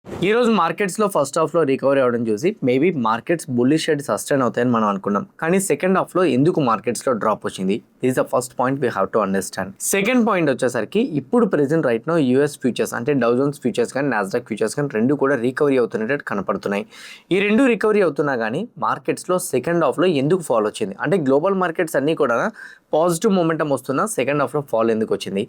ఈ రోజు మార్కెట్స్లో ఫస్ట్ హాఫ్లో రికవరీ అవ్వడం చూసి maybe markets bullish shade sustain అవుతాయని మనం అనుకున్నాం. కానీ సెకండ్ హాఫ్లో ఎందుకు మార్కెట్స్లో డ్రాప్ వచ్చింది is the first point we have to understand. Second point వచ్చేసరికి ఇప్పుడు present right now US futures అంటే డౌ జోన్స్ ఫ్యూచర్స్ కానీ నాస్డాక్ ఫ్యూచర్స్ కానీ రెండు కూడా రికవరీ అవుతున్నట్టు కనపడుతున్నాయి. ఈ రెండు రికవరీ అవుతున్నా కానీ మార్కెట్స్లో సెకండ్ హాఫ్లో ఎందుకు ఫాల్ వచ్చింది అంటే గ్లోబల్ మార్కెట్స్ అన్నీ కూడా పాజిటివ్ మూమెంటం వస్తున్నా సెకండ్ హాఫ్లో ఫాల్ ఎందుకు వచ్చింది.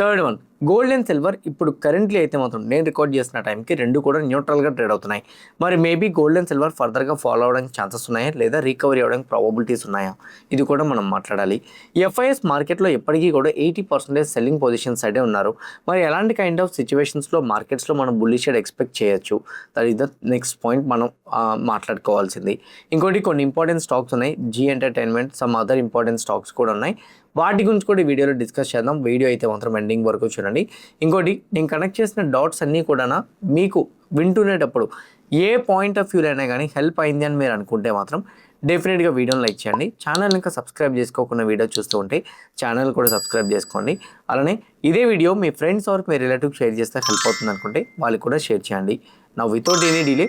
Third one, gold and silver ఇప్పుడు కరెంట్లీ అయితే మాత్రం నేను రికార్డ్ చేసిన టైంకి రెండు కూడా న్యూట్రల్గా ట్రేడ్ అవుతున్నాయి. మరి మేబీ గోల్డ్ అండ్ సిల్వర్ ఫర్దర్గా ఫాలో అవడానికి ఛాన్సెస్ ఉన్నాయా లేదా రికవరీ అవ్వడానికి ప్రాబబిలిటీస్ ఉన్నాయా ఇది కూడా మనం మాట్లాడాలి. ఎఫ్ఐఎస్ మార్కెట్లో ఎప్పటికీ కూడా 80% సెల్లింగ్ పొజిషన్ సైడే ఉన్నారు. మరి ఎలాంటి కైండ్ ఆఫ్ సిచ్యువేషన్స్లో మార్కెట్స్లో మనం బుల్లిష్ షేడ్ ఎక్స్పెక్ట్ చేయొచ్చు that is the next point మనం మాట్లాడుకోవాల్సింది. ఇంకోటి కొన్ని ఇంపార్టెంట్ స్టాక్స్ ఉన్నాయి, Zee Entertainment, some other important stocks కూడా ఉన్నాయి. వాటి గురించి కూడా ఈ వీడియోలో డిస్కస్ చేద్దాం. వీడియో అయితే మాత్రం ఎండింగ్ వరకు చూడండి. ఇంకోటి నేను కనెక్ట్ చేసిన డాట్స్ అన్నీ కూడా మీకు వింటునేటప్పుడు ఏ పాయింట్ ఆఫ్ వ్యూలో అయినా కానీ హెల్ప్ అయింది అని మీరు అనుకుంటే మాత్రం డెఫినెట్గా వీడియోని లైక్ చేయండి. ఛానల్ ఇంకా సబ్స్క్రైబ్ చేసుకోకుండా వీడియో చూస్తూ ఉంటే ఛానల్ కూడా సబ్స్క్రైబ్ చేసుకోండి. అలానే ఇదే వీడియో మీ ఫ్రెండ్స్ ఆర్ మీ రిలేటివ్స్ షేర్ చేస్తే హెల్ప్ అవుతుంది అనుకుంటే వాళ్ళు కూడా షేర్ చేయండి. నా without any delay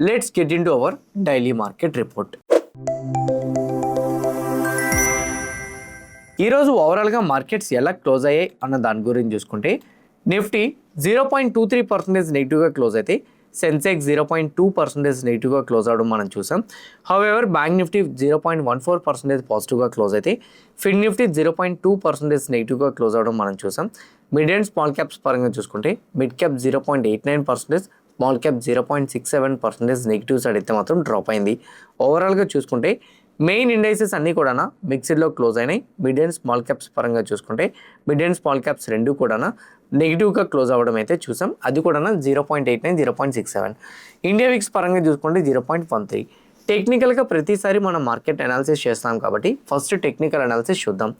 let's get into our daily market report. ఈరోజు ఓవరాల్గా మార్కెట్స్ ఎలా క్లోజ్ అయ్యాయి అన్న దాని గురించి చూసుకుంటే నిఫ్టీ 0.23% నెగిటివ్గా క్లోజ్ అయితే సెన్సెక్స్ 0.2% నెగిటివ్గా క్లోజ్ అవడం మనం చూసాం. హౌఎవర్ బ్యాంక్ నిఫ్టీ 0.14% పాజిటివ్గా క్లోజ్ అయితే ఫిన్ నిఫ్టీ 0.2% నెగిటివ్గా క్లోజ్ అవడం మనం చూసాం. మిడ్ అండ్ స్మాల్ క్యాప్స్ పరంగా చూసుకుంటే mid cap 0.89%, small cap 0.67% negative side అయితే మాత్రం డ్రాప్ అయింది. ఓవరాల్గా చూసుకుంటే మెయిన్ ఇండైసెస్ అన్నీ కూడా మిక్స్డ్లో క్లోజ్ అయినాయి. మిడ్ అండ్ స్మాల్ క్యాప్స్ పరంగా చూసుకుంటే మిడ్ అండ్ స్మాల్ క్యాప్స్ రెండు కూడా నెగిటివ్గా క్లోజ్ అవ్వడం అయితే చూసాం. అది కూడా 0.89, 0.67. ఇండియా విక్స్ పరంగా చూసుకుంటే 0.13. టెక్నికల్గా ప్రతిసారి మనం మార్కెట్ అనాలిసిస్ చేస్తాం కాబట్టి ఫస్ట్ టెక్నికల్ అనాలిసిస్ చూద్దాం.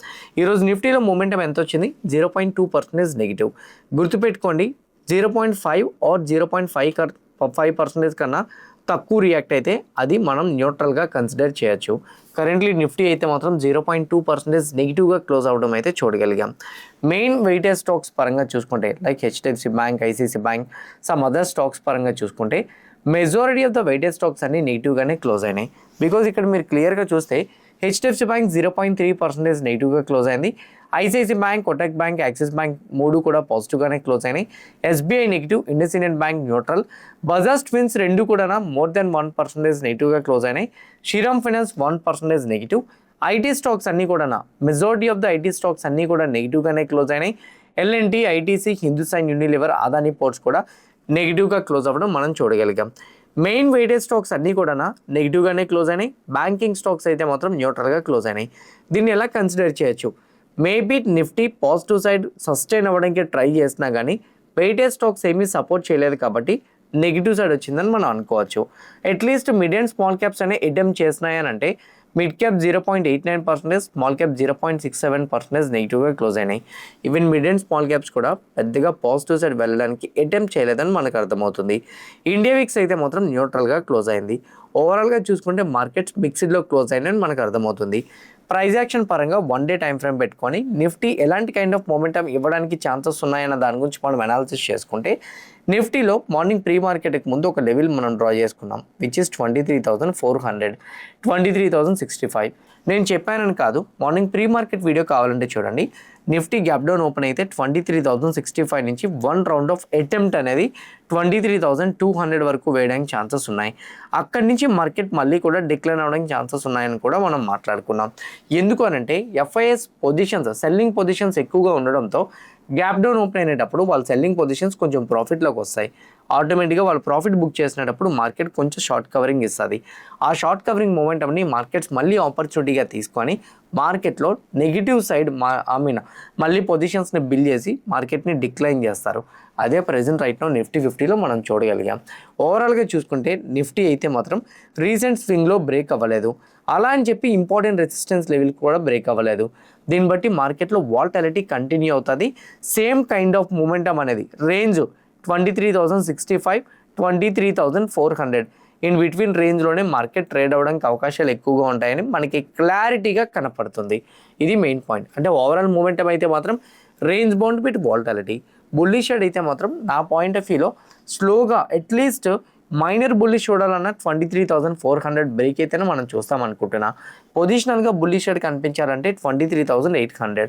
ఈరోజు నిఫ్టీలో మూమెంటం ఎంత వచ్చింది? 0.2% నెగిటివ్. గుర్తుపెట్టుకోండి 0.5 ఆర్ 0.5% కన్నా తక్కువ రియాక్ట్ అయితే అది మనం న్యూట్రల్గా కన్సిడర్ చేయొచ్చు. కరెంట్లీ నిఫ్టీ అయితే మాత్రం 0.2% నెగిటివ్గా క్లోజ్ అవ్వడం అయితే చూడగలిగాం. మెయిన్ వెయిటేజ్ స్టాక్స్ పరంగా చూసుకుంటే like HDFC bank, ICICI bank, some other stocks పరంగా చూసుకుంటే majority of the weightage stocks అన్ని నెగిటివ్గానే క్లోజ్ అయినాయి. బికాజ్ ఇక్కడ మీరు క్లియర్గా చూస్తే హెచ్డిఎఫ్సి బ్యాంక్ 0.3% నెగిటివ్గా క్లోజ్ అయింది. ICICI bank, Kotak bank, Axis bank మూడు కూడా పాజిటివ్గానే క్లోజ్ అయినాయి. SBI negative, Indus Indian bank neutral, Bajaj twins రెండు కూడా మోర్ దెన్ 1% నెగిటివ్గా క్లోజ్ అయినాయి. Shriram finance 1% negative. IT stocks అన్నీ కూడా majority of the IT stocks అన్నీ కూడా నెగిటివ్గానే క్లోజ్ అయినాయి. LNT, ITC, Hindustan Unilever, Adani ports కూడా నెగిటివ్గా క్లోజ్ అవ్వడం మనం చూడగలిగాం. మెయిన్ వెయిటేజ్ స్టాక్స్ అన్నీ కూడా నెగిటివ్గానే క్లోజ్ అయినాయి. బ్యాంకింగ్ స్టాక్స్ అయితే మాత్రం న్యూట్రల్గా క్లోజ్ అయినాయి. దీన్ని ఎలా కన్సిడర్ చేయొచ్చు? Maybe Nifty positive side sustain అవ్వడానికి ట్రై చేసినా కానీ వెయిటేజ్ స్టాక్స్ ఏమీ సపోర్ట్ చేయలేదు కాబట్టి నెగిటివ్ సైడ్ వచ్చిందని మనం అనుకోవచ్చు. At least mid and small caps అనే అటెంప్ట్ చేసినాయని అంటే మిడ్ క్యాప్ 0.89%, స్మాల్ క్యాప్ 0.67% నెగిటివ్గా క్లోజ్ అయినాయి. Even mid and small caps కూడా పెద్దగా పాజిటివ్ సైడ్ వెళ్ళడానికి అటెంప్ట్ చేయలేదని మనకు అర్థమవుతుంది. ఇండియా విక్స్ అయితే మాత్రం న్యూట్రల్గా క్లోజ్ అయింది. ఓవరాల్గా చూసుకుంటే మార్కెట్స్ మిక్స్డ్లో క్లోజ్ అయినని మనకు అర్థమవుతుంది. ప్రైస్ యాక్షన్ పరంగా 1 డే టైం ఫ్రేమ్ పెట్టుకొని నిఫ్టీ ఎలాంటి కైండ్ ఆఫ్ మూమెంటం ఇవ్వడానికి ఛాన్సెస్ ఉన్నాయన్న దాని గురించి మనం అనాలిసిస్ చేసుకుంటే నిఫ్టీలో మార్నింగ్ ప్రీ మార్కెట్కి ముందు ఒక లెవెల్ మనం డ్రా చేసుకున్నాం విచ్ ఇస్ 23,400, 23,065. నేను చెప్పానని కాదు, మార్నింగ్ ప్రీ మార్కెట్ వీడియో కావాలంటే చూడండి. నిఫ్టీ గ్యాప్ డౌన్ ఓపెన్ అయితే 23,065 నుంచి వన్ రౌండ్ ఆఫ్ అటెంప్ట్ అనేది 23,200 వరకు వేయడానికి ఛాన్సెస్ ఉన్నాయి. అక్కడి నుంచి మార్కెట్ మళ్ళీ కూడా డిక్లైన్ అవ్వడానికి ఛాన్సెస్ ఉన్నాయని కూడా మనం మాట్లాడుకున్నాం. ఎందుకు అనంటే ఎఫ్ఐఎస్ పొజిషన్స్ సెల్లింగ్ పొజిషన్స్ ఎక్కువగా ఉండడంతో గ్యాప్ డౌన్ ఓపెన్ అయినప్పుడు వాళ్ళ సెల్లింగ్ పొజిషన్స్ కొంచెం ప్రాఫిట్లోకి వస్తాయి. ఆటోమేటిక్గా వాళ్ళు ప్రాఫిట్ బుక్ చేసినప్పుడు మార్కెట్ కొంచెం షార్ట్ కవరింగ్ ఇస్తుంది. ఆ షార్ట్ కవరింగ్ మూమెంట్ని మార్కెట్స్ మళ్ళీ ఆపర్చునిటీగా తీసుకొని మార్కెట్లో నెగిటివ్ సైడ్ మళ్ళీ పొజిషన్స్ని బిల్డ్ చేసి మార్కెట్ని డిక్లైన్ చేస్తారు. అదే ప్రెజెంట్ రైట్ నో నిఫ్టీ 50లో మనం చూడగలిగాం. ఓవరాల్గా చూసుకుంటే నిఫ్టీ అయితే మాత్రం రీసెంట్ స్వింగ్లో బ్రేక్ అవ్వలేదు. అలా అని చెప్పి ఇంపార్టెంట్ రెసిస్టెన్స్ లెవెల్ కూడా బ్రేక్ అవ్వలేదు. దీన్ని బట్టి మార్కెట్లో వాలటిలిటీ కంటిన్యూ అవుతుంది. సేమ్ కైండ్ ఆఫ్ మూమెంటం అనేది రేంజ్ 23,065, 23,400 ఇన్ బిట్వీన్ రేంజ్లోనే మార్కెట్ ట్రేడ్ అవ్వడానికి అవకాశాలు ఎక్కువగా ఉంటాయని మనకి క్లారిటీగా కనపడుతుంది. ఇది మెయిన్ పాయింట్. అంటే ఓవరాల్ మూమెంటం అయితే మాత్రం range bound with volatility. Bullish side అయితే మాత్రం నా పాయింట్ ఆఫ్ వ్యూలో స్లోగా అట్లీస్ట్ మైనర్ బుల్లిష్ చూడాలన్నా 23,400 బ్రేక్ అయితేనే మనం చూస్తాం అనుకుంటున్నా. పొజిషనల్గా బుల్లిష్ షేడ్ కనిపించాలంటే 23,800.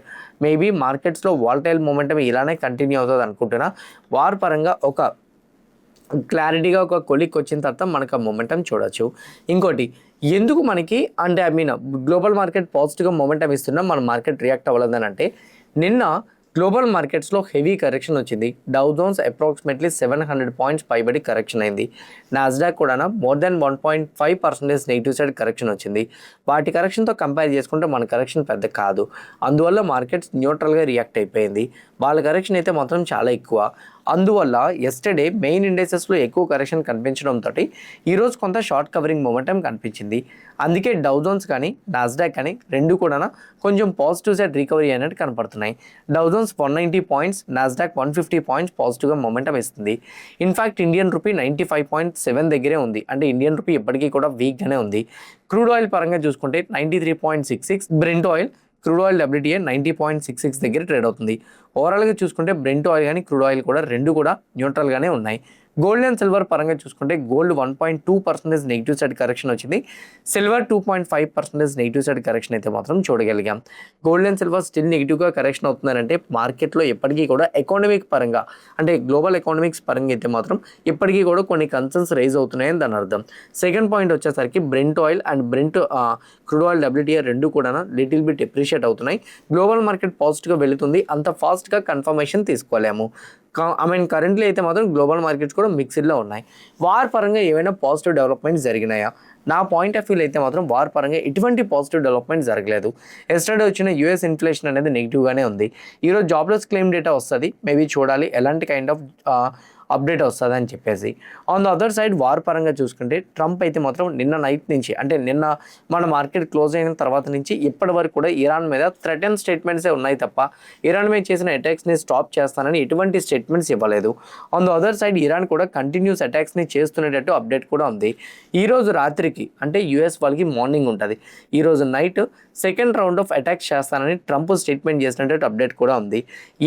మేబీ మార్కెట్స్లో వాలటైల్ మూమెంటం ఇలానే కంటిన్యూ అవుతుంది అనుకుంటున్నా. వార్ పరంగా ఒక క్లారిటీగా ఒక కొలిక్ వచ్చిన తర్వాత మనకు ఆ మొమెంటం చూడొచ్చు. ఇంకోటి ఎందుకు మనకి అంటే గ్లోబల్ మార్కెట్ పాజిటివ్గా మొమెంటం ఇస్తున్నా మన మార్కెట్ రియాక్ట్ అవ్వలేదని అంటే నిన్న గ్లోబల్ మార్కెట్స్లో హెవీ కరెక్షన్ వచ్చింది. డౌ జోన్స్ అప్రాక్సిమేట్లీ 700 పాయింట్స్ పైబడి కరెక్షన్ అయింది. నాస్డాక్ కూడా more then 1.5% negative side correction వచ్చింది. వాటి కరెక్షన్తో కంపేర్ చేసుకుంటే మన కరెక్షన్ పెద్ద కాదు. అందువల్ల మార్కెట్స్ న్యూట్రల్గా రియాక్ట్ అయిపోయింది. వాళ్ళ కరెక్షన్ అయితే మాత్రం చాలా ఎక్కువ. అందువల్ల ఎస్టర్డే మెయిన్ ఇండెక్సెస్లో ఎక్కువ కరెక్షన్ కనిపించడంతో ఈరోజు కొంత షార్ట్ కవరింగ్ మొమెంటం కనిపించింది. అందుకే డౌ జోన్స్ కానీ నాస్డాక్ కానీ రెండు కూడా కొంచెం పాజిటివ్ సైడ్ రికవరీ అయినట్టు కనపడుతున్నాయి. Dow Jones 190 points, Nasdaq 150 points పాజిటివ్గా మొమెంటం ఇస్తుంది. ఇన్ఫ్యాక్ట్ ఇండియన్ రూపీ 95.7 దగ్గరే ఉంది. అంటే ఇండియన్ రూపీ ఇప్పటికీ కూడా వీక్గానే ఉంది. క్రూడ్ ఆయిల్ పరంగా చూసుకుంటే 93.66, Brent oil crude oil WTI 90.66 దగ్గర ట్రేడ్ అవుతుంది. ఓవరాల్గా చూసుకుంటే బ్రెంట్ ఆయిల్ కానీ క్రూడ్ ఆయిల్ కూడా రెండు కూడా న్యూట్రల్గానే ఉన్నాయి. గోల్డ్ అండ్ సిల్వర్ పరంగా చూసుకుంటే గోల్డ్ 1.2% నెగిటివ్ సైడ్ కరెక్షన్ వచ్చింది. సిల్వర్ 2.5% నెగిటివ్ సైడ్ కరెక్షన్ అయితే మాత్రం చూడగలిగాం. గోల్డ్ అండ్ సిల్వర్ స్టిల్ నెగిటివ్గా కరెక్షన్ అవుతున్నారంటే మార్కెట్లో ఎప్పటికీ కూడా ఎకానమిక్ పరంగా అంటే గ్లోబల్ ఎకానమిక్స్ పరంగా అయితే మాత్రం ఇప్పటికీ కూడా కొన్ని కన్సర్న్స్ రైజ్ అవుతున్నాయని దాని అర్థం. సెకండ్ పాయింట్ వచ్చేసరికి Brent oil and crude oil WTI రెండు కూడా లిటిల్ బిట్ ఎప్రిషియేట్ అవుతున్నాయి. గ్లోబల్ మార్కెట్ పాజిటివ్గా వెళుతుంది. అంత ఫాస్ట్గా కన్ఫర్మేషన్ తీసుకోలేము. కరెంట్లీ అయితే మాత్రం గ్లోబల్ మార్కెట్స్ కూడా మిక్స్డ్లో ఉన్నాయి. వార్ పరంగా ఏమైనా పాజిటివ్ డెవలప్మెంట్స్ జరిగినాయా? నా పాయింట్ ఆఫ్ వ్యూలో అయితే మాత్రం వార్ పరంగా ఎటువంటి పాజిటివ్ డెవలప్మెంట్ జరగలేదు. ఎస్టర్డే వచ్చిన US ఇన్ఫ్లేషన్ అనేది నెగిటివ్గానే ఉంది. ఈరోజు జాబ్లెస్ క్లెయిమ్ డేటా వస్తుంది. మేబీ చూడాలి ఎలాంటి కైండ్ ఆఫ్ అప్డేట్ వస్తుంది అని చెప్పేసి. On the other side war పరంగా చూసుకుంటే ట్రంప్ అయితే మాత్రం నిన్న నైట్ నుంచి అంటే నిన్న మన మార్కెట్ క్లోజ్ అయిన తర్వాత నుంచి ఇప్పటి వరకు కూడా ఇరాన్ మీద థ్రెటన్ స్టేట్మెంట్సే ఉన్నాయి తప్ప ఇరాన్ మీద చేసిన అటాక్స్ని స్టాప్ చేస్తానని ఎటువంటి స్టేట్మెంట్స్ ఇవ్వలేదు. On the other side Iran కూడా కంటిన్యూస్ అటాక్స్ని చేస్తున్నట్టు అప్డేట్ కూడా ఉంది. ఈరోజు రాత్రికి అంటే US వాళ్ళకి మార్నింగ్ ఉంటుంది. ఈరోజు night second round of attacks చేస్తానని ట్రంప్ స్టేట్మెంట్ చేసినట్టు అప్డేట్ కూడా ఉంది.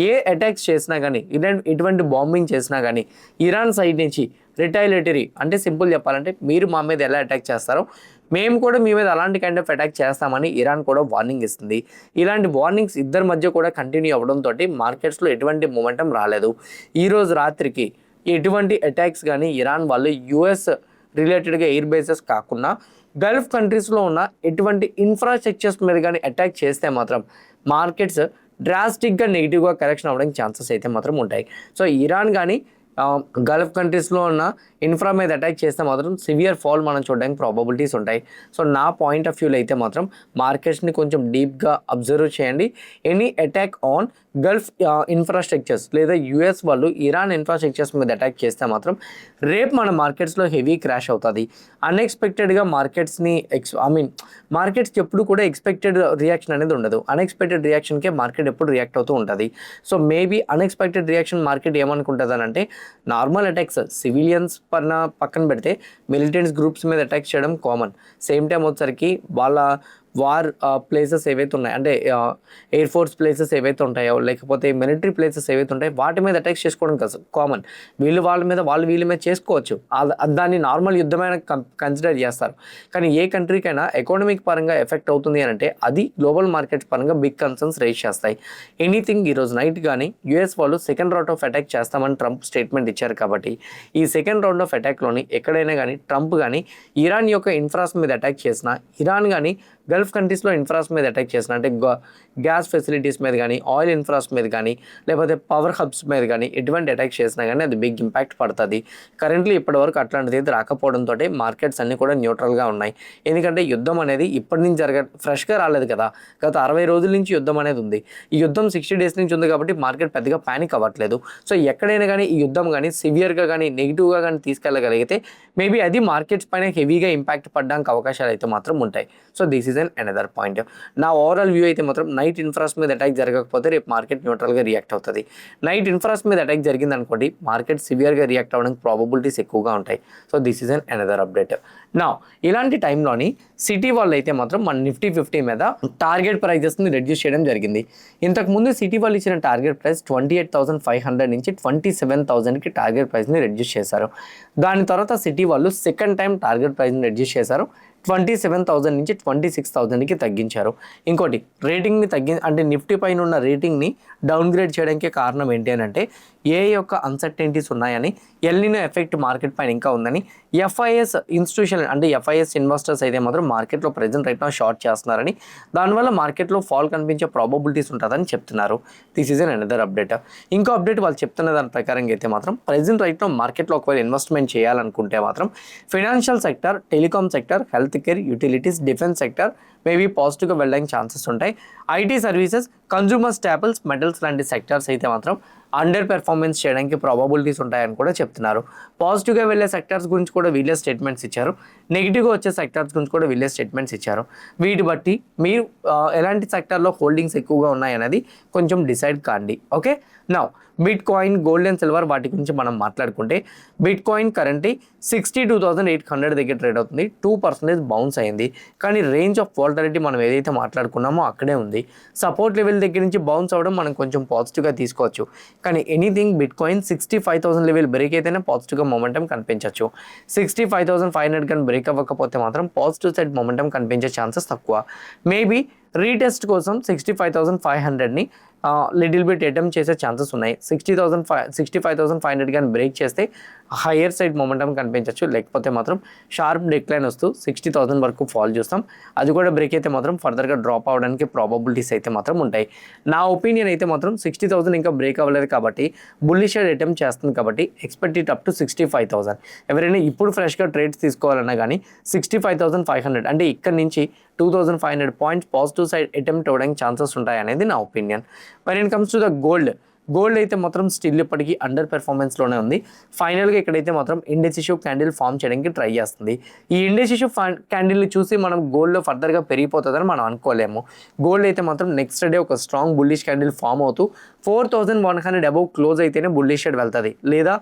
ఏ అటాక్స్ చేసినా కానీ ఇటువంటి బాంబింగ్ చేసినా కానీ ఇరాన్ సైడ్ నుంచి రిటైలేటరీ అంటే సింపుల్ చెప్పాలంటే మీరు మా మీద ఎలా అటాక్ చేస్తారో మేము కూడా మీ మీద అలాంటి కైండ్ ఆఫ్ అటాక్ చేస్తామని ఇరాన్ కూడా వార్నింగ్ ఇస్తుంది. ఇలాంటి వార్నింగ్స్ ఇద్దరి మధ్య కూడా కంటిన్యూ అవ్వడంతో మార్కెట్స్లో ఎటువంటి మూమెంటం రాలేదు. ఈరోజు రాత్రికి ఎటువంటి అటాక్స్ కానీ ఇరాన్ వాళ్ళు US రిలేటెడ్గా ఎయిర్ బేసెస్ కాకుండా గల్ఫ్ కంట్రీస్లో ఉన్న ఎటువంటి ఇన్ఫ్రాస్ట్రక్చర్స్ మీద కానీ అటాక్ చేస్తే మాత్రం మార్కెట్స్ డ్రాస్టిక్గా నెగిటివ్గా కరెక్షన్ అవ్వడానికి ఛాన్సెస్ అయితే మాత్రం ఉంటాయి. సో ఇరాన్ కానీ గల్ఫ్ కంట్రీస్లో ఉన్న ఇన్ఫ్రా మీద అటాక్ చేస్తే మాత్రం సివియర్ ఫాల్ మనం చూడడానికి ప్రాబబిలిటీస్ ఉంటాయి. సో నా పాయింట్ ఆఫ్ వ్యూలో అయితే మాత్రం మార్కెట్స్ని కొంచెం డీప్గా అబ్జర్వ్ చేయండి. Any attack on Gulf infrastructures లేదా US వాళ్ళు ఇరాన్ ఇన్ఫ్రాస్ట్రక్చర్స్ మీద అటాక్ చేస్తే మాత్రం రేపు మన మార్కెట్స్లో హెవీ క్రాష్ అవుతుంది. అన్ఎక్స్పెక్టెడ్గా మార్కెట్స్ని మార్కెట్స్కి ఎప్పుడు కూడా ఎక్స్పెక్టెడ్ రియాక్షన్ అనేది ఉండదు. అన్ఎక్స్పెక్టెడ్ రియాక్షన్కే మార్కెట్ ఎప్పుడు రియాక్ట్ అవుతూ ఉంటుంది. So maybe unexpected reaction market ఏమనుకుంటుంది అంటే నార్మల్ అటాక్స్ సివిలియన్స్ పక్కన పెడితే మిలిటెంట్స్ గ్రూప్స్ మీద అటాక్ చేయడం కామన్. సేమ్ టైం వచ్చేసరికి వాళ్ళ వార్ ప్లేసెస్ ఏవైతే ఉన్నాయి అంటే ఎయిర్ ఫోర్స్ ప్లేసెస్ ఏవైతే ఉంటాయో లేకపోతే మిలిటరీ ప్లేసెస్ ఏవైతే ఉంటాయో వాటి మీద అటాక్స్ చేసుకోవడం కామన్. వీళ్ళ మీద చేసుకోవచ్చు. దాన్ని నార్మల్ యుద్ధమైన కన్సిడర్ చేస్తారు. కానీ ఏ కంట్రీకైనా ఎకానమిక్ పరంగా ఎఫెక్ట్ అవుతుంది అని అంటే అది గ్లోబల్ మార్కెట్స్ పరంగా బిగ్ కన్సర్న్స్ రైజ్ చేస్తాయి. ఎనీథింగ్ ఈరోజు నైట్ కానీ US వాళ్ళు సెకండ్ రౌండ్ ఆఫ్ అటాక్ చేస్తామని ట్రంప్ స్టేట్మెంట్ ఇచ్చారు. కాబట్టి ఈ సెకండ్ రౌండ్ ఆఫ్ అటాక్లోని ఎక్కడైనా కానీ ట్రంప్ కానీ ఇరాన్ యొక్క ఇన్ఫ్రాస్ మీద అటాక్ చేసినా ఇరాన్ కానీ గల్ఫ్ కంట్రీస్లో ఇన్ఫ్రాస్ మీద అటాక్ చేసిన అంటే గ్యాస్ ఫెసిలిటీస్ మీద కానీ ఆయిల్ ఇన్ఫ్రాస్ మీద కానీ లేకపోతే పవర్ హబ్స్ మీద కానీ ఎటువంటి అటాక్ చేసినా కానీ అది బిగ్ ఇంపాక్ట్ పడుతుంది. కరెంట్లీ ఇప్పటివరకు అట్లాంటిది అయితే రాకపోవడంతో మార్కెట్స్ అన్నీ కూడా న్యూట్రల్గా ఉన్నాయి. ఎందుకంటే యుద్ధం అనేది ఇప్పటి నుంచి ఫ్రెష్గా రాలేదు కదా. గత 60 రోజుల నుంచి యుద్ధం అనేది ఉంది. ఈ యుద్ధం 60 డేస్ నుంచి ఉంది కాబట్టి మార్కెట్ పెద్దగా ప్యానిక్ అవ్వట్లేదు. సో ఎక్కడైనా కానీ ఈ యుద్ధం కానీ సివియర్గా కానీ నెగిటివ్గా కానీ తీసుకెళ్ళగలిగితే మేబీ అది మార్కెట్స్ పైన హెవీగా ఇంపాక్ట్ పడడానికి అవకాశాలు అయితే మాత్రం ఉంటాయి. So this is is an another point. నా ఓవరాల్ వ్యూ అయితే మాత్రం నైట్ ఇన్ఫ్రాస్ మీద అటాక్ జరగకపోతే రేపు మార్కెట్ న్యూట్రల్గా రియాక్ట్ అవుతుంది. నైట్ ఇన్ఫ్రాస్ మీద అటాక్ జరిగింది అనుకోండి, మార్కెట్ సివియర్గా రియాక్ట్ అవ్వడానికి ప్రాబబిలిటీస్ ఎక్కువగా ఉంటాయి. So this is an another update. నా ఇలాంటి టైంలోని సిటీ వాళ్ళు అయితే మాత్రం మన నిఫ్టీ 50 మీద టార్గెట్ ప్రైజెస్ని రెడ్యూస్ చేయడం జరిగింది. ఇంతకుముందు సిటీ వాళ్ళు ఇచ్చిన టార్గెట్ ప్రైస్ 28,500 నుంచి 27,000కి టార్గెట్ ప్రైస్ని రెడ్యూస్ చేశారు. దాని తర్వాత సిటీ వాళ్ళు సెకండ్ టైం టార్గెట్ ప్రైస్ని రెడ్యూస్ చేశారు. 27,000 నుంచి 26,000కి తగ్గించారు. ఇంకోటి రేటింగ్ని అంటే నిఫ్టీ పైన ఉన్న రేటింగ్ని డౌన్గ్రేడ్ చేయడానికి కారణం ఏంటి అని అంటే ఏ యొక్క అన్సర్టెనిటీస్ ఉన్నాయని, ఎల్నినో ఎఫెక్ట్ మార్కెట్ పైన ఇంకా ఉందని, ఎఫ్ఐఎస్ ఇన్స్టిట్యూషన్ అంటే ఎఫ్ఐఎస్ ఇన్వెస్టర్స్ అయితే మాత్రం మార్కెట్లో ప్రెజెంట్ రైట్ నౌ షార్ట్ చేస్తున్నారని, దానివల్ల మార్కెట్లో ఫాల్ కనిపించే ప్రాబబిలిటీస్ ఉంటుందని చెప్తున్నారు. This is an another update. ఇంకో అప్డేట్ వాళ్ళు చెప్తున్న దాని ప్రకారం అయితే మాత్రం ప్రెజెంట్ రైట్ నౌ మార్కెట్లో ఒకవేళ ఇన్వెస్ట్మెంట్ చేయాలనుకుంటే మాత్రం financial sector, telecom sector, health care, utilities, defence sector maybe పాజిటివ్గా వెళ్ళడానికి ఛాన్సెస్ ఉంటాయి. ఐటీ సర్వీసెస్, కన్జ్యూమర్ స్టాపుల్స్, మెటల్స్ లాంటి సెక్టర్స్ అయితే మాత్రం అండర్ పెర్ఫార్మెన్స్ చేయడానికి ప్రాబబిలిటీస్ ఉంటాయని కూడా చెప్తున్నారు. పాజిటివ్గా వెళ్ళే సెక్టర్స్ గురించి కూడా వీళ్ళే స్టేట్మెంట్స్ ఇచ్చారు. నెగిటివ్గా వచ్చే సెక్టర్స్ గురించి కూడా వీళ్ళే స్టేట్మెంట్స్ ఇచ్చారు. వీటి బట్టి మీరు ఎలాంటి సెక్టర్లో హోల్డింగ్స్ ఎక్కువగా ఉన్నాయనేది కొంచెం డిసైడ్ కాండి. Okay, now bit coin, gold and silver వాటి గురించి మనం మాట్లాడుకుంటే బిట్ కాయిన్ కరెంట్లీ 62,800 దగ్గర ట్రేడ్ అవుతుంది. 2% బౌన్స్ అయింది. కానీ రేంజ్ ఆఫ్ వాలటిలిటీ మనం ఏదైతే మాట్లాడుకున్నామో అక్కడే ఉంది. సపోర్ట్ లెవెల్ దగ్గర నుంచి బౌన్స్ అవ్వడం మనం కొంచెం పాజిటివ్గా తీసుకోవచ్చు. కానీ anything bit coin 65,000 level break అయితేనే పాజిటివ్గా మొమెంటం కనిపించవచ్చు. 65,500 కానీ బ్రేక్ అవ్వకపోతే మాత్రం పాజిటివ్ సైడ్ మొమెంటం కనిపించే ఛాన్సెస్ తక్కువ. మేబీ రీటెస్ట్ కోసం 65,500ని లిటిల్ బిట్ అటెంప్ట్ చేసే ఛాన్సెస్ ఉన్నాయి. 65,500 కానీ బ్రేక్ చేస్తే హయ్యర్ సైడ్ మొమెంటం కనిపించవచ్చు. లేకపోతే మాత్రం షార్ప్ డిక్లైన్ వస్తూ 60,000 వరకు ఫాల్ చూస్తాం. అది కూడా బ్రేక్ అయితే మాత్రం ఫర్దర్గా డ్రాప్ అవ్వడానికి ప్రాబబిలిటీస్ అయితే మాత్రం ఉంటాయి. నా ఒపీనియన్ అయితే మాత్రం 60,000 ఇంకా బ్రేక్ అవ్వలేదు కాబట్టి బుల్లిష్ సైడ్ అటెంప్ట్ చేస్తుంది కాబట్టి ఎక్స్పెక్ట్ ఇట్ అప్ టు 65,000. ఎవరైనా ఇప్పుడు ఫ్రెష్గా ట్రేడ్స్ తీసుకోవాలన్నా కానీ 65,500 అంటే ఇక్కడ నుంచి 2,500 పాయింట్స్ పాజిటివ్ సైడ్ అటెంప్ట్ అవ్వడానికి ఛాన్సెస్ ఉంటాయి అనేది నా opinion. when it comes to the gold అయితే మాత్రం స్టిల్ ఇప్పటికీ అండర్ పెర్ఫార్మెన్స్లోనే ఉంది. ఫైనల్గా ఇక్కడైతే మాత్రం ఇండెసిసివ్ క్యాండిల్ ఫామ్ చేయడానికి ట్రై చేస్తుంది. ఈ ఇండెసిసివ్ క్యాండిల్ని చూసి మనం గోల్డ్లో ఫర్దర్గా పెరిగిపోతుందని మనం అనుకోలేము. గోల్డ్ అయితే మాత్రం నెక్స్ట్ డే ఒక స్ట్రాంగ్ బుల్లిష్ క్యాండిల్ ఫామ్ అవుతూ 4,100 అబౌవ్ క్లోజ్ అయితేనే బుల్లిష్ సైడ్ వెళ్తుంది, లేదా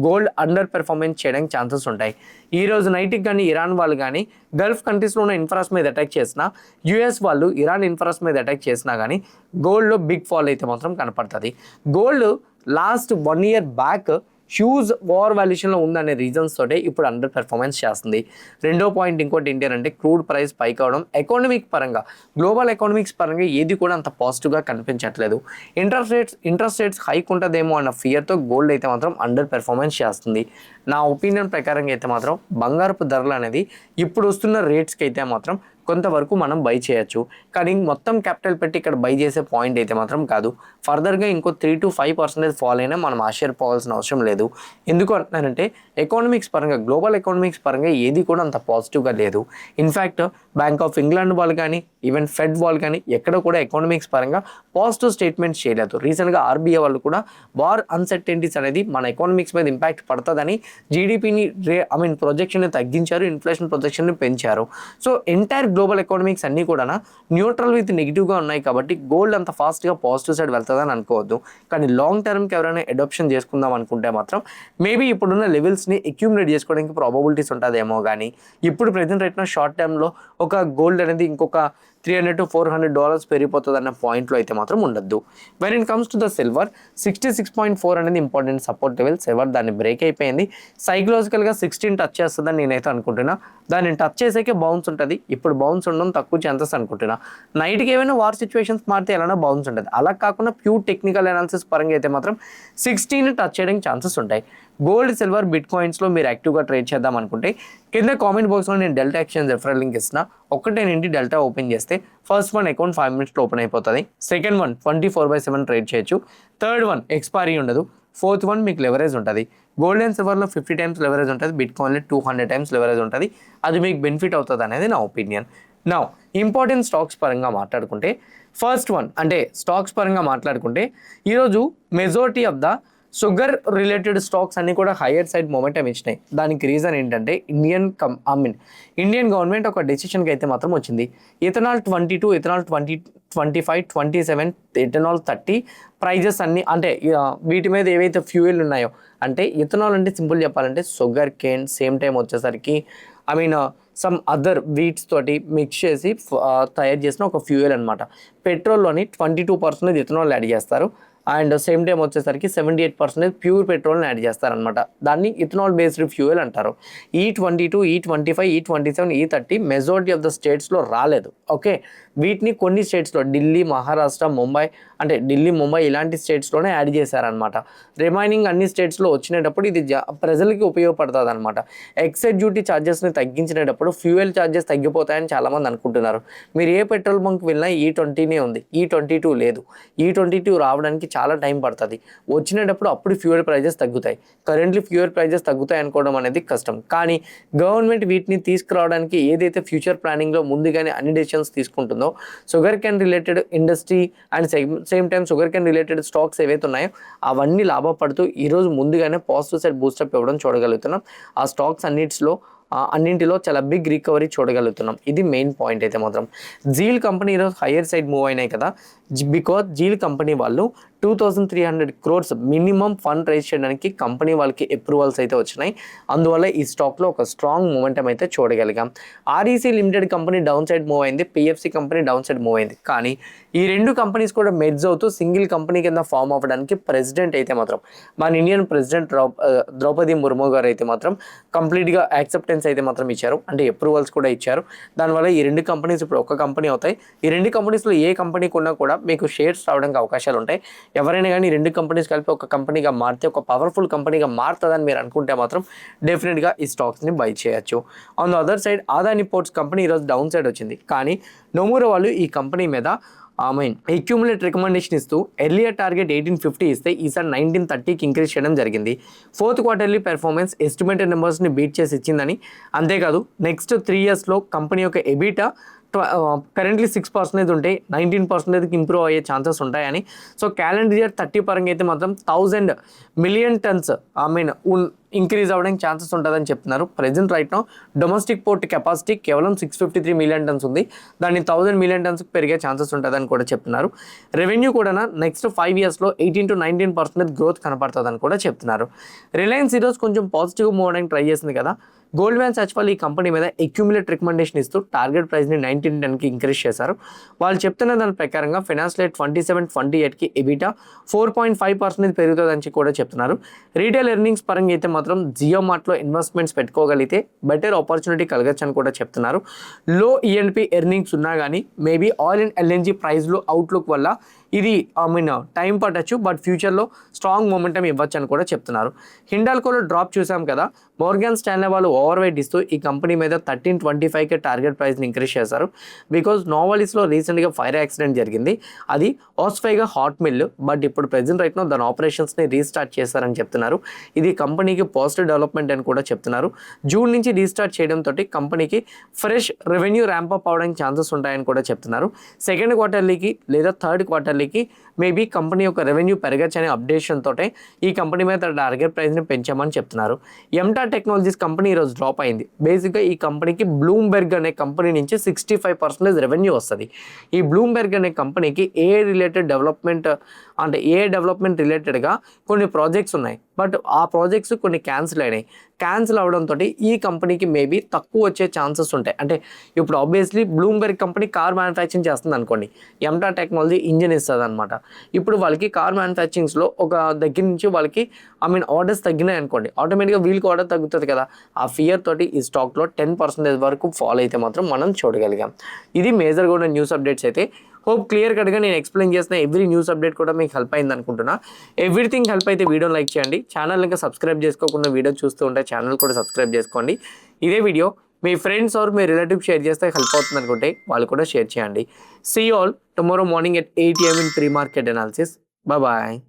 గోల్డ్ అండర్ పెర్ఫార్మెన్స్ చేయడానికి ఛాన్సెస్ ఉంటాయి. ఈరోజు నైట్కి కానీ ఇరాన్ వాళ్ళు కానీ గల్ఫ్ కంట్రీస్లో ఉన్న ఇన్ఫ్రాస్ మీద అటాక్ చేసినా, యూఎస్ వాళ్ళు ఇరాన్ ఇన్ఫ్రాస్ మీద అటాక్ చేసినా కానీ గోల్డ్లో బిగ్ ఫాల్ అయితే మాత్రం కనపడుతుంది. Gold last 1 year back huge over వాల్యుయేషన్లో ఉందనే రీజన్స్ తోటే ఇప్పుడు అండర్ పెర్ఫార్మెన్స్ చేస్తుంది. రెండో పాయింట్ ఇంకోటి ఏంటి అంటే క్రూడ్ ప్రైస్ పైకి అవడం, ఎకానమిక్ పరంగా గ్లోబల్ ఎకానమిక్స్ పరంగా ఏది కూడా అంత పాజిటివ్గా కనిపించట్లేదు. ఇంట్రెస్ట్ రేట్స్ హైక్ ఉంటుందేమో అన్న ఫియర్తో గోల్డ్ అయితే మాత్రం అండర్ పెర్ఫార్మెన్స్ చేస్తుంది. నా ఒపీనియన్ ప్రకారంగా అయితే మాత్రం బంగారపు ధరలు అనేది ఇప్పుడు వస్తున్న రేట్స్కి అయితే మాత్రం కొంతవరకు మనం బై చేయొచ్చు. కానీ మొత్తం క్యాపిటల్ పెట్టి ఇక్కడ బై చేసే పాయింట్ అయితే మాత్రం కాదు. ఫర్దర్గా ఇంకో 3 to 5% ఫాల్ అయినా మనం ఆశ్చర్యపోవాల్సిన అవసరం లేదు. ఎందుకు అంటున్నానంటే ఎకానమిక్స్ పరంగా, గ్లోబల్ ఎకానమిక్స్ పరంగా ఏది కూడా అంత పాజిటివ్గా లేదు. ఇన్ఫ్యాక్ట్ బ్యాంక్ ఆఫ్ ఇంగ్లాండ్ వాళ్ళు కానీ ఈవెన్ ఫెడ్ వాళ్ళు కానీ ఎక్కడ కూడా ఎకానమిక్స్ పరంగా పాజిటివ్ స్టేట్మెంట్స్ చేయలేదు. రీసెంట్గా ఆర్బీఐ వాళ్ళు కూడా వార్ అన్సర్టెనిటీస్ అనేది మన ఎకానమిక్స్ మీద ఇంపాక్ట్ పడుతుందని జీడిపిని ప్రొజెక్షన్ని తగ్గించారు, ఇన్ఫ్లేషన్ ప్రొజెక్షన్ని పెంచారు. సో ఎంటైర్ గ్లోబల్ ఎకానమిక్స్ అన్నీ కూడా న్యూట్రల్ విత్ నెగిటివ్గా ఉన్నాయి కాబట్టి గోల్డ్ అంత ఫాస్ట్గా పాజిటివ్ సైడ్ వెళ్తుందని అనుకోవద్దు. కానీ లాంగ్ టర్మ్కి ఎవరైనా అడాప్షన్ చేసుకుందాం అనుకుంటే మాత్రం మేబీ ఇప్పుడున్న లెవెల్స్ని అక్యూములేట్ చేసుకోవడానికి ప్రాబబిలిటీస్ ఉంటుందేమో. కానీ ఇప్పుడు ప్రజెంట్ రైట్ షార్ట్ టర్మ్లో ఒక గోల్డ్ అనేది ఇంకొక $300 to $400 పెరిగిపోతుంది అన్న పాయింట్లో అయితే మాత్రం ఉండద్దు. When it comes to the silver 66.4 అనేది ఇంపార్టెంట్ సపోర్ట్ లెవెల్. సిల్వర్ దాన్ని బ్రేక్ అయిపోయింది. సైకలాజికల్గా 16 టచ్ చేస్తుందని నేనైతే అనుకుంటున్నా. దాన్ని టచ్ చేసాకే బౌన్స్ ఉంటుంది. ఇప్పుడు బౌన్స్ ఉండడం తక్కువ ఛాన్సెస్ అనుకుంటున్నా. నైట్కి ఏమైనా వార్ సిచ్యువేషన్స్ మారితే ఎలానో బౌన్స్ ఉంటుంది. అలా కాకుండా ప్యూర్ టెక్నికల్ అనాలిసిస్ పరంగా అయితే మాత్రం 16 టచ్ చేయడానికి ఛాన్సెస్ ఉంటాయి. గోల్డ్, సిల్వర్, బిట్ కాయిన్స్లో మీరు యాక్టివ్గా ట్రేడ్ చేద్దాం అనుకుంటే కింద కామెంట్ బాక్స్లో నేను డెల్టా ఎక్స్చేంజ్ రెఫరల్ లింక్ ఇస్తున్నా. ఒకటేనండి డెల్టా ఓపెన్ చేస్తే ఫస్ట్ వన్ అకౌంట్ 5 minutesలో ఓపెన్ అయిపోతుంది. సెకండ్ వన్ 24/7 ట్రేడ్ చేయొచ్చు. థర్డ్ వన్ ఎక్స్పైరీ ఉండదు. ఫోర్త్ వన్ మీకు లెవరేజ్ ఉంటుంది. గోల్డ్ అండ్ సిల్వర్లో 50 times లెవరేజ్ ఉంటుంది. బిట్ కాయిన్లో 200 times లెవరేజ్ ఉంటుంది. అది మీకు బెనిఫిట్ అవుతుంది అనేది నా ఒపీనియన్. నా ఇంపార్టెంట్ స్టాక్స్ పరంగా మాట్లాడుకుంటే ఫస్ట్ వన్ అంటే స్టాక్స్ పరంగా మాట్లాడుకుంటే ఈరోజు majority of the sugar related stocks అన్ని కూడా హయ్యర్ సైడ్ మొమెంటం ఇచ్చినాయి. దానికి రీజన్ ఏంటంటే ఇండియన్ గవర్నమెంట్ ఒక డెసిషన్కి అయితే మాత్రం వచ్చింది. ఇథనాల్ 22, ఇథనాల్ 2025, 27, ఇథనాల్ 30 ప్రైజెస్ అన్ని అంటే వీటి మీద ఏవైతే ఫ్యూయల్ ఉన్నాయో, అంటే ఇథనాల్ అంటే సింపుల్ చెప్పాలంటే షుగర్ కేన్, సేమ్ టైం వచ్చేసరికి సమ్ అదర్ వీట్స్ తోటి మిక్స్ చేసి తయారు చేసిన ఒక ఫ్యూయల్ అనమాట. పెట్రోల్లోని 22% ఇథనాల్ యాడ్ చేస్తారు అండ్ సేమ్ టైం వచ్చేసరికి 78% ప్యూర్ పెట్రోల్ని యాడ్ చేస్తారనమాట. దాన్ని ఇథనాల్ బేస్డ్ ఫ్యూయల్ అంటారు. E22, E25, E27, E30 majority of the స్టేట్స్లో రాలేదు. ఓకే, వీటిని కొన్ని స్టేట్స్లో ఢిల్లీ, మహారాష్ట్ర, ముంబై అంటే ఢిల్లీ, ముంబై ఇలాంటి స్టేట్స్లోనే యాడ్ చేశారనమాట. రిమైనింగ్ అన్ని స్టేట్స్లో వచ్చినప్పుడు ఇది ప్రజలకి ఉపయోగపడుతుంది అనమాట. ఎక్సైజ్ డ్యూటీ ఛార్జెస్ని తగ్గించినప్పుడు ఫ్యూయల్ ఛార్జెస్ తగ్గిపోతాయని చాలామంది అనుకుంటున్నారు. మీరు ఏ పెట్రోల్ బంక్ వెళ్ళినా E20నే ఉంది, E22 లేదు. E22 రావడానికి చాలా టైం పడుతుంది. వచ్చినప్పుడు అప్పుడు ఫ్యూయల్ ప్రైజెస్ తగ్గుతాయి. కరెంట్లీ ఫ్యూయల్ ప్రైజెస్ తగ్గుతాయి అనుకోవడం అనేది కష్టం. కానీ గవర్నమెంట్ వీటిని తీసుకురావడానికి ఏదైతే ఫ్యూచర్ ప్లానింగ్లో ముందుగానే అన్ని డెసిషన్స్ తీసుకుంటుందో, sugar cane related industry and same time sugar cane related stocks ఏవైతే ఉన్నాయో అవన్నీ లాభపడుతూ ఈరోజు ముందుగానే పాజిటివ్ సైడ్ బూస్టప్ ఇవ్వడం చూడగలుగుతున్నాం. ఆ స్టాక్స్ అన్నింటిలో చాలా బిగ్ రికవరీ చూడగలుగుతున్నాం. ఇది మెయిన్ పాయింట్ అయితే మాత్రం. జీల్ కంపెనీ ఈరోజు హయ్యర్ సైడ్ మూవ్ అయినాయి కదా, బికాజ్ జీల్ కంపెనీ వాళ్ళు 2300 crores మినిమం ఫండ్ రైజ్ చేయడానికి కంపెనీ వాళ్ళకి అప్రూవల్స్ అయితే వచ్చినాయి. అందువల్ల ఈ స్టాక్లో ఒక స్ట్రాంగ్ మూమెంటం అయితే చూడగలిగాం. REC limited company down side move అయింది, PFC company down side move అయింది. కానీ ఈ రెండు కంపెనీస్ కూడా మెర్జ్ అవుతూ సింగిల్ కంపెనీ కింద ఫామ్ అవ్వడానికి ప్రెసిడెంట్ అయితే మాత్రం మన ఇండియన్ ప్రెసిడెంట్ ద్రౌపది ముర్ము గారు అయితే మాత్రం కంప్లీట్గా యాక్సెప్టెన్స్ అయితే మాత్రం ఇచ్చారు, అంటే అప్రూవల్స్ కూడా ఇచ్చారు. దానివల్ల ఈ రెండు కంపెనీస్ ఇప్పుడు ఒక కంపెనీ అవుతాయి. ఈ రెండు కంపెనీస్లో ఏ కంపెనీకి ఉన్నా కూడా మీకు షేర్స్ రావడానికి అవకాశాలు ఉంటాయి. ఎవరైనా కానీ రెండు కంపెనీస్ కలిపి ఒక కంపెనీగా మారితే ఒక పవర్ఫుల్ కంపెనీగా మారుతుందని మీరు అనుకుంటే మాత్రం డెఫినెట్గా ఈ స్టాక్స్ని బై చేయొచ్చు. On the other side Adani ports company ఈరోజు డౌన్ సైడ్ వచ్చింది. కానీ నొమూరా వాళ్ళు ఈ కంపెనీ మీద అక్యూములేట్ రికమెండేషన్ ఇస్తూ ఎర్లియర్ టార్గెట్ 1850 ఇస్తే ఈసారి 1930కి ఇంక్రీజ్ చేయడం జరిగింది. ఫోర్త్ క్వార్టర్లీ పెర్ఫార్మెన్స్ ఎస్టిమేటెడ్ నెంబర్స్ని బీట్ చేసి ఇచ్చిందని, అంతేకాదు నెక్స్ట్ 3 yearsలో కంపెనీ యొక్క ఎబిటా కరెంట్లీ 6% ఉంటే 19%కి ఇంప్రూవ్ అయ్యే ఛాన్సెస్ ఉంటాయని. సో క్యాలెండర్ ఇయర్ 30 పరంగా అయితే మాత్రం 1000 మిలియన్ టన్స్ ఇంక్రీజ్ అవ్వడానికి ఛాన్సెస్ ఉంటుందని చెప్తున్నారు. Present right now domestic port capacity కేవలం 653 మిలియన్ టన్స్ ఉంది. దాన్ని 1000 మిలియన్ టన్స్కి పెరిగే ఛాన్సెస్ ఉంటుందని కూడా చెప్తున్నారు. రెవెన్యూ కూడా నెక్స్ట్ 5 yearsలో 18 to 19% గ్రోత్ కనపడుతుందని కూడా చెప్తున్నారు. రిలయన్స్ ఈరోజు కొంచెం పాజిటివ్గా మూవ్ అవడానికి ట్రై చేసింది కదా. గోల్డ్మ్యాన్ సచ్ వాళ్ళు ఈ కంపెనీ మీద అక్యూములేట్ రికమెండేషన్ ఇస్తూ టార్గెట్ ప్రైస్ని 1910కి ఇంక్రీజ్ చేశారు. వాళ్ళు చెప్తున్న దాని ప్రకారంగా ఫైనాన్షియల్ ఇయర్ 27-28కి ఎబిటా 4.5% పెరుగుతుందని కూడా చెప్తున్నారు. రీటైల్ ఎర్నింగ్స్ పరంగా అయితే మాత్రం జియో మార్ట్లో ఇన్వెస్ట్మెంట్స్ పెట్టుకోగలిగితే బెటర్ ఆపర్చునిటీ కలగచ్చు అని కూడా చెప్తున్నారు. లో ఈఎన్పి ఎర్నింగ్స్ ఉన్నా కానీ మేబీ ఆయిల్ అండ్ ఎల్ఎన్జీ ప్రైస్లో అవుట్లుక్ వల్ల ఇది టైం పట్టచ్చు, బట్ ఫ్యూచర్లో స్ట్రాంగ్ మూమెంటం ఇవ్వచ్చు అని కూడా చెప్తున్నారు. హిండాల్కోలో డ్రాప్ చూసాం కదా. మోర్గాన్ స్టాన్లే వాళ్ళు ఓవర్ వెయిట్ ఇస్తూ ఈ కంపెనీ మీద 1325కి టార్గెట్ ప్రైస్ని ఇంక్రీజ్ చేశారు. బికాజ్ నోవాలిస్లో రీసెంట్గా ఫైర్ యాక్సిడెంట్ జరిగింది. అది ఆస్ఫైగా హాట్ మిల్, బట్ ఇప్పుడు ప్రెజెంట్ రైట్ నో దాని ఆపరేషన్స్ని రీస్టార్ట్ చేశారని చెప్తున్నారు. ఇది కంపెనీకి పాజిటివ్ డెవలప్మెంట్ అని కూడా చెప్తున్నారు. జూన్ నుంచి రీస్టార్ట్ చేయడంతో కంపెనీకి ఫ్రెష్ రెవెన్యూ ర్యాంప్అప్ అవడానికి ఛాన్సెస్ ఉంటాయని కూడా చెప్తున్నారు. సెకండ్ క్వార్టర్లీకి లేదా థర్డ్ క్వార్టర్లీకి మేబీ కంపెనీ యొక్క రెవెన్యూ పెరగచ్చు అనే అప్డేషన్ తోటే ఈ కంపెనీ మీద టార్గెట్ ప్రైస్ని పెంచామని చెప్తున్నారు. ఎంటా టెక్నాలజీస్ కంపెనీ ఈరోజు డ్రాప్ అయింది. బేసిక్గా ఈ కంపెనీకి బ్లూంబెర్గ్ అనే కంపెనీ నుంచి 65% రెవెన్యూ వస్తుంది. ఈ బ్లూంబెర్గ్ అనే కంపెనీకి ఏ డెవలప్మెంట్ రిలేటెడ్గా కొన్ని ప్రాజెక్ట్స్ ఉన్నాయి, బట్ ఆ ప్రాజెక్ట్స్ కొన్ని క్యాన్సిల్ అయినాయి. క్యాన్సిల్ అవడంతో ఈ కంపెనీకి మేబీ తక్కువ వచ్చే ఛాన్సెస్ ఉంటాయి. అంటే ఇప్పుడు obviously Bloomberg company car manufacturing చేస్తుంది అనుకోండి, ఎంటా టెక్నాలజీ ఇంజిన్ ఇస్తుంది అనమాట. ఇప్పుడు వాళ్ళకి కార్ మ్యానుఫ్యాక్చరింగ్స్లో ఒక దగ్గర నుంచి వాళ్ళకి ఆర్డర్స్ తగ్గినాయి అనుకోండి, ఆటోమేటిక్గా వీళ్ళకి ఆర్డర్ తగ్గుతుంది కదా. ఆ ఫియర్ తోటి ఈ స్టాక్లో 10% వరకు ఫాల్ అయితే మాత్రం మనం చూడగలిగాం. ఇది మేజర్గా ఉన్న న్యూస్ అప్డేట్స్ అయితే. హోప్ క్లియర్ కట్గా నేను ఎక్స్ప్లెయిన్ చేసిన ఎవ్రీ న్యూస్ అప్డేట్ కూడా మీకు హెల్ప్ అయింది అనుకుంటున్నా. ఎవ్రీథింగ్ హెల్ప్ అయితే వీడియో లైక్ చేయండి. ఛానల్ ఇంకా సబ్స్క్రైబ్ చేసుకోకుండా వీడియో చూస్తూ ఉంటే ఛానల్ కూడా సబ్స్క్రైబ్ చేసుకోండి. ఇదే వీడియో మీ ఫ్రెండ్స్ ఆర్ మీ రిలేటివ్ షేర్ చేస్తే హెల్ప్ అవుతుంది అనుకుంటే వాళ్ళు కూడా షేర్ చేయండి. See all tomorrow morning at 8 AM in pre-market analysis. Bye bye.